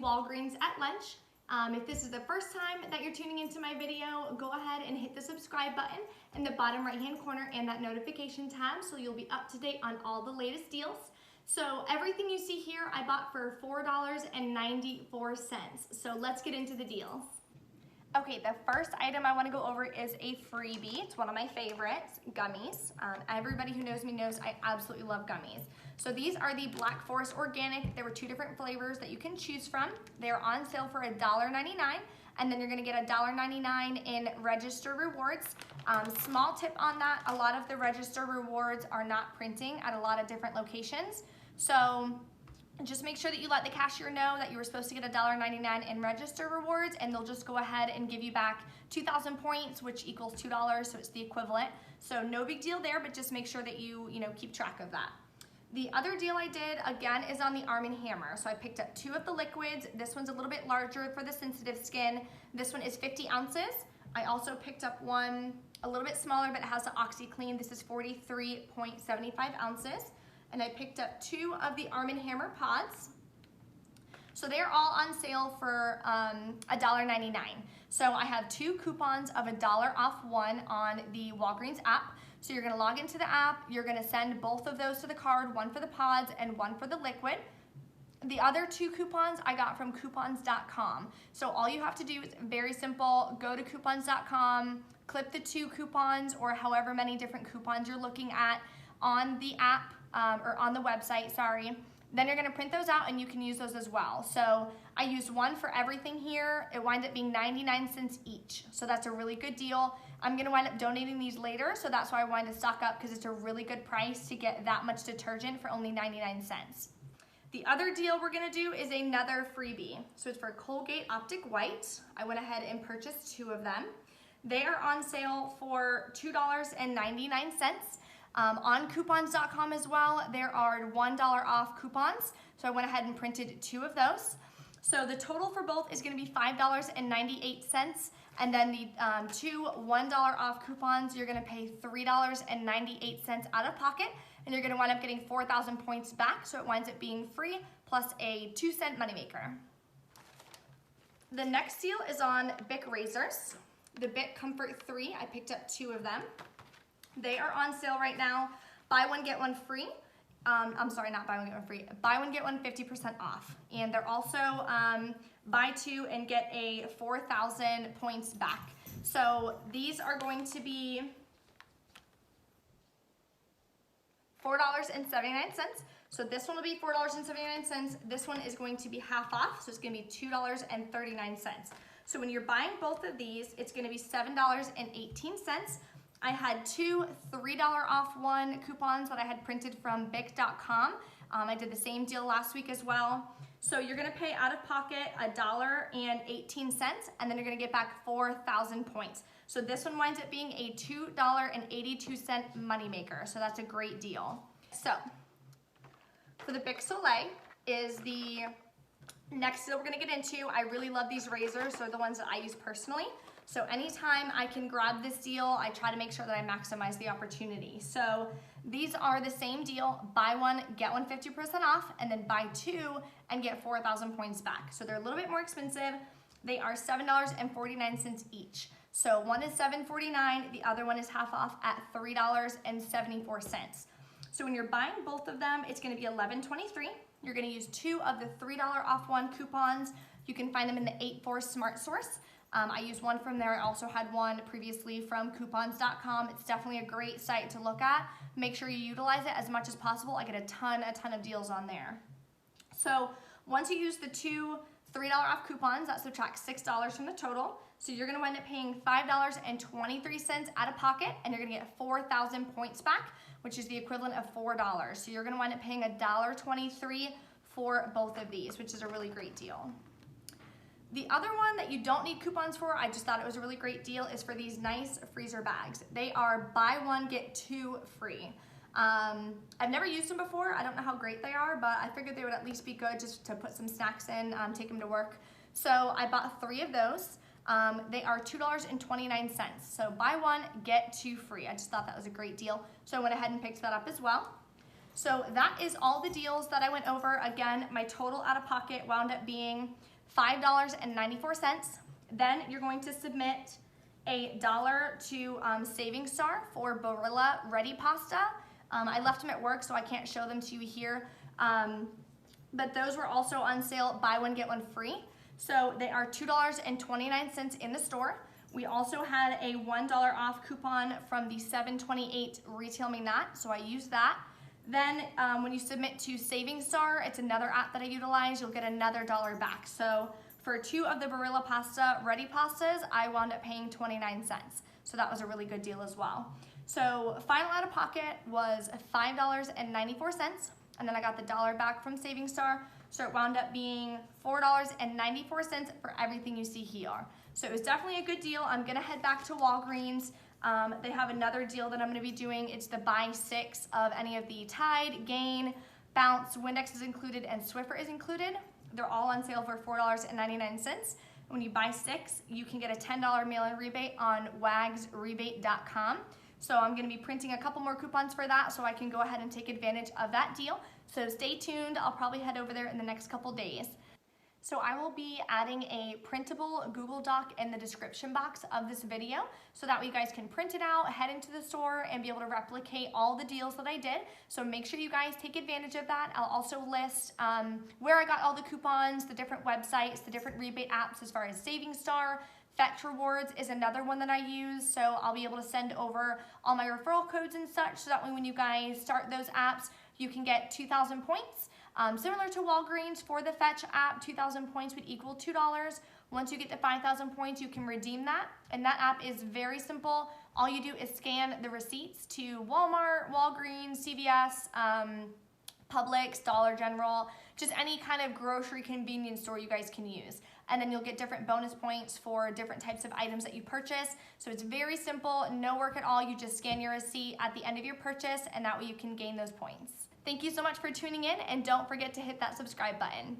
Walgreens at lunch. If this is the first time that you're tuning into my video, go ahead and hit the subscribe button in the bottom right hand corner and that notification tab so you'll be up to date on all the latest deals. So everything you see here I bought for $4.94. So let's get into the deals. Okay, the first item I want to go over is a freebie. It's one of my favorites, gummies. Everybody who knows me knows I absolutely love gummies. So these are the Black Forest Organic. There were 2 different flavors that you can choose from. They're on sale for $1.99, and then you're gonna get $1.99 in register rewards. Small tip on that, a lot of the register rewards are not printing at a lot of different locations. So just make sure that you let the cashier know that you were supposed to get $1.99 in register rewards, and they'll just go ahead and give you back 2,000 points, which equals $2, so it's the equivalent. So no big deal there, but just make sure that you keep track of that. The other deal I did, again, is on the Arm & Hammer. So I picked up 2 of the liquids. This one's a little bit larger for the sensitive skin. This one is 50 ounces. I also picked up one a little bit smaller, but it has the OxyClean. This is 43.75 ounces. And I picked up 2 of the Arm & Hammer pods. So they're all on sale for $1.99. So I have 2 coupons of $1 off one on the Walgreens app. So you're gonna log into the app, you're gonna send both of those to the card, one for the pods and one for the liquid. The other 2 coupons I got from coupons.com. So all you have to do is very simple, go to coupons.com, clip the 2 coupons or however many different coupons you're looking at on the app or on the website, sorry. Then you're gonna print those out and you can use those as well. So I used one for everything here. It winds up being 99 cents each. So that's a really good deal. I'm gonna wind up donating these later, so that's why I wanted to stock up because it's a really good price to get that much detergent for only 99 cents. The other deal we're gonna do is another freebie. So it's for Colgate Optic White. I went ahead and purchased 2 of them. They are on sale for $2.99. On coupons.com as well, there are $1 off coupons. So I went ahead and printed 2 of those. So the total for both is gonna be $5.98. And then the 2 $1 off coupons, you're gonna pay $3.98 out of pocket, and you're gonna wind up getting 4,000 points back, so it winds up being free, plus a 2-cent moneymaker. The next deal is on Bic razors. The Bic Comfort 3, I picked up 2 of them. They are on sale right now. Buy one, get one free. I'm sorry, not buy one, get one free. Buy one, get one 50% off. And they're also buy 2 and get a 4,000 points back. So these are going to be $4.79. So this one will be $4.79. This one is going to be half off, so it's gonna be $2.39. So when you're buying both of these, it's gonna be $7.18. I had 2 $3 off one coupons that I had printed from bic.com. I did the same deal last week as well. So you're gonna pay out of pocket $1.18, and then you're gonna get back 4,000 points. So this one winds up being a $2.82 moneymaker. So that's a great deal. So for the Bic Soleil is the next deal we're gonna get into. I really love these razors. They're the ones that I use personally. So anytime I can grab this deal, I try to make sure that I maximize the opportunity. So these are the same deal, buy one, get one 50% off, and then buy 2 and get 4,000 points back. So they're a little bit more expensive. They are $7.49 each. So one is $7.49, the other one is half off at $3.74. So when you're buying both of them, it's gonna be $11.23. You're gonna use 2 of the $3 off one coupons. You can find them in the 8-4 Smart Source. I used one from there. I also had one previously from coupons.com. It's definitely a great site to look at. Make sure you utilize it as much as possible. I get a ton of deals on there. So once you use the 2 $3 off coupons, that subtracts $6 from the total. So you're gonna wind up paying $5.23 out of pocket, and you're gonna get 4,000 points back, which is the equivalent of $4. So you're gonna wind up paying $1.23 for both of these, which is a really great deal. The other one that you don't need coupons for, I just thought it was a really great deal, is for these nice freezer bags. They are buy one, get 2 free. I've never used them before. I don't know how great they are, but I figured they would at least be good just to put some snacks in, take them to work. So I bought 3 of those. They are $2.29. So buy one, get 2 free. I just thought that was a great deal. So I went ahead and picked that up as well. So that is all the deals that I went over. Again, my total out of pocket wound up being $5.94. Then you're going to submit $1 to Saving Star for Barilla Ready Pasta. I left them at work, so I can't show them to you here. But those were also on sale, buy one, get one free. So they are $2.29 in the store. We also had a $1 off coupon from the 728 Retail Me Not, so I used that. Then when you submit to Saving Star, it's another app that I utilize, you'll get another $1 back. So for 2 of the Barilla Pasta Ready Pastas, I wound up paying 29 cents. So that was a really good deal as well. So final out of pocket was $5.94, and then I got the $1 back from Saving Star. So it wound up being $4.94 for everything you see here. So it was definitely a good deal. I'm gonna head back to Walgreens. They have another deal that I'm gonna be doing. It's the buy 6 of any of the Tide, Gain, Bounce, Windex is included, and Swiffer is included. They're all on sale for $4.99. When you buy 6, you can get a $10 mail-in rebate on wagsrebate.com. So I'm gonna be printing a couple more coupons for that so I can go ahead and take advantage of that deal. So stay tuned, I'll probably head over there in the next couple days. So I will be adding a printable Google Doc in the description box of this video so that way you guys can print it out, head into the store, and be able to replicate all the deals that I did. So make sure you guys take advantage of that. I'll also list where I got all the coupons, the different websites, the different rebate apps as far as Saving Star. Fetch Rewards is another one that I use, so I'll be able to send over all my referral codes and such so that way when you guys start those apps, you can get 2,000 points. Similar to Walgreens, for the Fetch app, 2,000 points would equal $2. Once you get to 5,000 points, you can redeem that. And that app is very simple. All you do is scan the receipts to Walmart, Walgreens, CVS, Publix, Dollar General, just any kind of grocery convenience store you guys can use. And then you'll get different bonus points for different types of items that you purchase. So it's very simple, no work at all. You just scan your receipt at the end of your purchase, and that way you can gain those points. Thank you so much for tuning in, and don't forget to hit that subscribe button.